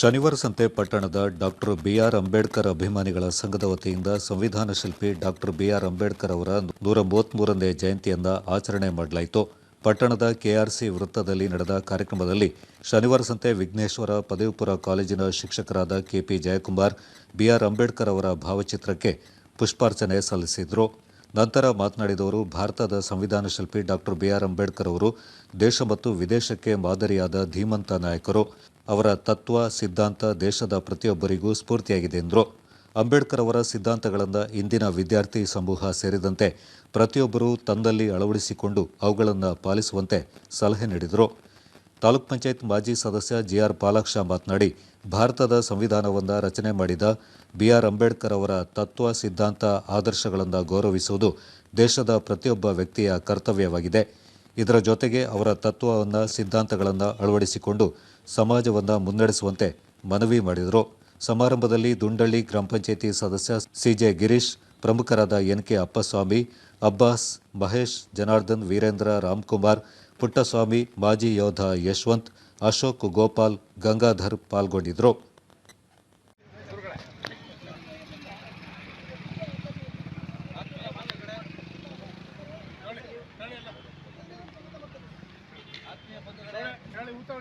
ಶನಿವಾರ ಸಂತೆ ಪಟ್ಟಣದ ಡಾಕ್ಟರ್ ಬಿಆರ್ ಅಂಬೇಡ್ಕರ್ ಅಭಿಮಾನಿಗಳ ಸಂಘದ ವತಿಯಿಂದ ಸಂವಿಧಾನ ಶಿಲ್ಪಿ ಡಾಕ್ಟರ್ ಬಿಆರ್ ಅಂಬೇಡ್ಕರ್ ಅವರ 133ನೇ ಜಯಂತಿಯನ್ನು ಆಚರಣೆ ಮಾಡಲಾಯಿತು. ಪಟ್ಟಣದ ಕೆಆರ್ಸಿ ವೃತ್ತದಲ್ಲಿ ನಡೆದ ಕಾರ್ಯಕ್ರಮದಲ್ಲಿ ಶನಿವಾರ ಸಂತೆ ವಿಘ್ನೇಶ್ವರ ಪದವಿ ಪೂರ್ವ ಕಾಲೇಜಿನ ಶಿಕ್ಷಕರಾದ ಕೆಪಿ ಜಯಕುಮಾರ್ ಬಿಆರ್ ಅಂಬೇಡ್ಕರ್ ಅವರ ಭಾವಚಿತ್ರಕ್ಕೆ ಪುಷ್ಪಾರ್ಚನೆ ಸಲ್ಲಿಸಿದರು. ನಂತರ ಮಾತನಾಡಿದವರು, ಭಾರತದ ಸಂವಿಧಾನ ಶಿಲ್ಪಿ ಡಾಕ್ಟರ್ ಬಿಆರ್ ಅಂಬೇಡ್ಕರ್ ಅವರು ದೇಶ ಮತ್ತು ವಿದೇಶಕ್ಕೆ ಮಾದರಿಯಾದ ಧೀಮಂತ ನಾಯಕರು. ಅವರ ತತ್ವ ಸಿದ್ಧಾಂತ ದೇಶದ ಪ್ರತಿಯೊಬ್ಬರಿಗೂ ಸ್ಫೂರ್ತಿಯಾಗಿದೆ ಎಂದರು. ಅಂಬೇಡ್ಕರ್ ಅವರ ಸಿದ್ಧಾಂತಗಳನ್ನು ಇಂದಿನ ವಿದ್ಯಾರ್ಥಿ ಸಮೂಹ ಸೇರಿದಂತೆ ಪ್ರತಿಯೊಬ್ಬರೂ ತನ್ನಲ್ಲಿ ಅಳವಡಿಸಿಕೊಂಡು ಅವುಗಳನ್ನು ಪಾಲಿಸುವಂತೆ ಸಲಹೆ ನೀಡಿದರು. ತಾಲೂಕ್ ಪಂಚಾಯತ್ ಮಾಜಿ ಸದಸ್ಯ ಜಿಆರ್ ಪಾಲಾಕ್ಷ ಮಾತನಾಡಿ, ಭಾರತದ ಸಂವಿಧಾನವನ್ನು ರಚನೆ ಮಾಡಿದ ಬಿಆರ್ ಅಂಬೇಡ್ಕರ್ ಅವರ ತತ್ವ ಸಿದ್ಧಾಂತ ಆದರ್ಶಗಳನ್ನು ಗೌರವಿಸುವುದು ದೇಶದ ಪ್ರತಿಯೊಬ್ಬ ವ್ಯಕ್ತಿಯ ಕರ್ತವ್ಯವಾಗಿದೆ. ಇದರ ಜೊತೆಗೆ ಅವರ ತತ್ವವನ್ನು ಸಿದ್ಧಾಂತಗಳನ್ನು ಅಳವಡಿಸಿಕೊಂಡು ಸಮಾಜವನ್ನು ಮುನ್ನಡೆಸುವಂತೆ ಮನವಿ ಮಾಡಿದರು. ಸಮಾರಂಭದಲ್ಲಿ ದುಂಡಳ್ಳಿ ಗ್ರಾಮ ಪಂಚಾಯಿತಿ ಸದಸ್ಯ ಸಿಜೆ ಗಿರೀಶ್, ಪ್ರಮುಖರಾದ ಎನ್ಕೆ ಅಪ್ಪಸ್ವಾಮಿ, ಅಬ್ಬಾಸ್, ಮಹೇಶ್, ಜನಾರ್ದನ್, ವೀರೇಂದ್ರ, ರಾಮ್ಕುಮಾರ್, ಪುಟ್ಟಸ್ವಾಮಿ, ಮಾಜಿ ಯೋಧ ಯಶವಂತ್, ಅಶೋಕ್, ಗೋಪಾಲ್, ಗಂಗಾಧರ್ ಪಾಲ್ಗೊಂಡಿದ್ದರು.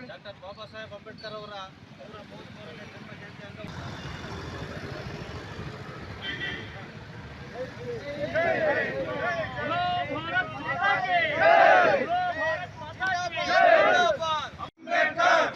ಡಾಕ್ಟರ್ ಬಾಬಾ ಸಾಹೇಬ್ ಅಂಬೇಡ್ಕರ್ ಅವರ 133ನೇ ಜನ್ಮ ಜಯಂತಿ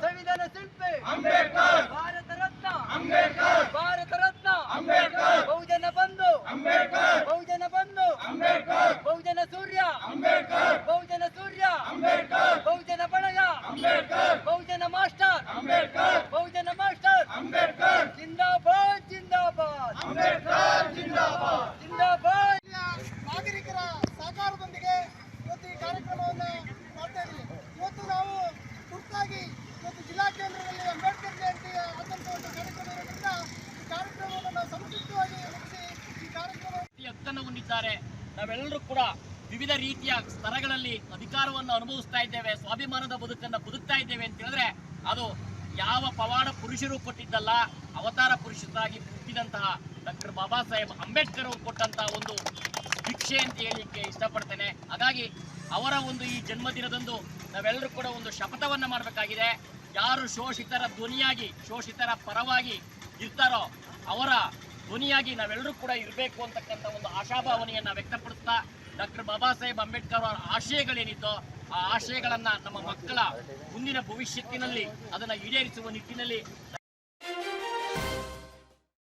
ಸಂವಿಧಾನ ಶಿಲ್ಪಿ ಅಂಬೇಡ್ಕರ್, ಭಾರತ ರತ್ನ ಅಂಬೇಡ್ಕರ್, ಭಾರತ ರತ್ನ ಅಂಬೇಡ್ಕರ್, ಬಹುಜನ ಬಂಧು ಅಂಬೇಡ್ಕರ್, ಬಹುಜನ ಬಂಧು ಅಂಬೇಡ್ಕರ್, ಬಹುಜನ ಸೂರ್ಯ ಅಂಬೇಡ್ಕರ್, ಬಹುಜನ ಸೂರ್ಯ ಅಂಬೇಡ್ಕರ್, ಬಹುಜನ ಬಳಗ ಅಂಬೇಡ್ಕರ್, ಬಹುಜನ ಮಾಸ್ಟರ್ ಅಂಬೇಡ್ಕರ್, ಬಹುಜನ ಮಾಸ್ಟರ್ ಅಂಬೇಡ್ಕರ್, ಜಿಂದಾಬಾದ್ ಜಿಂದಾಬಾದ್ ಅಂಬೇಡ್ಕರ್, ಜಿಂದಾಬಾದ್ ಜಿಂದಾಬಾದ್. ನಾಗರಿಕರ ಸಹಕಾರದೊಂದಿಗೆ ಇವತ್ತು ಈ ಕಾರ್ಯಕ್ರಮವನ್ನು ಮಾಡ್ತಾ ಇದ್ದೀವಿ. ಇವತ್ತು ನಾವು ತುರ್ತಾಗಿ ಇವತ್ತು ಜಿಲ್ಲಾ ಕೇಂದ್ರದಲ್ಲಿ ಅಂಬೇಡ್ಕರ್ ಜಯಂತಿ ಆದಂಥ ಒಂದು ಕಾರ್ಯಕ್ರಮ ಇರೋದ್ರಿಂದ ಈ ಕಾರ್ಯಕ್ರಮವನ್ನು ನಾವು ಸಮರ್ಪಿತವಾಗಿ ಮುಗಿಸಿ ಈ ಕಾರ್ಯಕ್ರಮ ಹಕ್ಕನ್ನು ಹೊಂದಿದ್ದಾರೆ. ನಾವೆಲ್ಲರೂ ಕೂಡ ವಿವಿಧ ರೀತಿಯ ಸ್ತರಗಳಲ್ಲಿ ಅಧಿಕಾರವನ್ನು ಅನುಭವಿಸ್ತಾ ಇದ್ದೇವೆ, ಸ್ವಾಭಿಮಾನದ ಬದುಕನ್ನು ಬದುಕ್ತಾ ಇದ್ದೇವೆ ಅಂತ ಹೇಳಿದ್ರೆ ಅದು ಯಾವ ಪವಾಡ ಪುರುಷರು ಕೊಟ್ಟಿದ್ದಲ್ಲ, ಅವತಾರ ಪುರುಷರಾಗಿ ಹುಟ್ಟಿದಂತಹ ಡಾಕ್ಟರ್ ಬಾಬಾ ಸಾಹೇಬ್ ಅಂಬೇಡ್ಕರ್ ಅವರು ಕೊಟ್ಟಂತಹ ಒಂದು ಭಿಕ್ಷೆ ಅಂತ ಹೇಳಲಿಕ್ಕೆ ಇಷ್ಟಪಡ್ತೇನೆ. ಹಾಗಾಗಿ ಅವರ ಒಂದು ಈ ಜನ್ಮದಿನದಂದು ನಾವೆಲ್ಲರೂ ಕೂಡ ಒಂದು ಶಪಥವನ್ನು ಮಾಡಬೇಕಾಗಿದೆ. ಯಾರು ಶೋಷಿತರ ಧ್ವನಿಯಾಗಿ ಶೋಷಿತರ ಪರವಾಗಿ ಇರ್ತಾರೋ ಅವರ ಧ್ವನಿಯಾಗಿ ನಾವೆಲ್ಲರೂ ಕೂಡ ಇರಬೇಕು ಅಂತಕ್ಕಂಥ ಒಂದು ಆಶಾಭಾವನೆಯನ್ನು ವ್ಯಕ್ತಪಡಿಸ್ತಾ ಡಾಕ್ಟರ್ ಬಾಬಾ ಸಾಹೇಬ್ ಅಂಬೇಡ್ಕರ್ ಅವರ ಆಶಯಗಳೇನಿತ್ತೋ ಆ ಆಶಯಗಳನ್ನು ನಮ್ಮ ಮಕ್ಕಳ ಮುಂದಿನ ಭವಿಷ್ಯತ್ತಿನಲ್ಲಿ ಅದನ್ನು ಈಡೇರಿಸುವ ನಿಟ್ಟಿನಲ್ಲಿ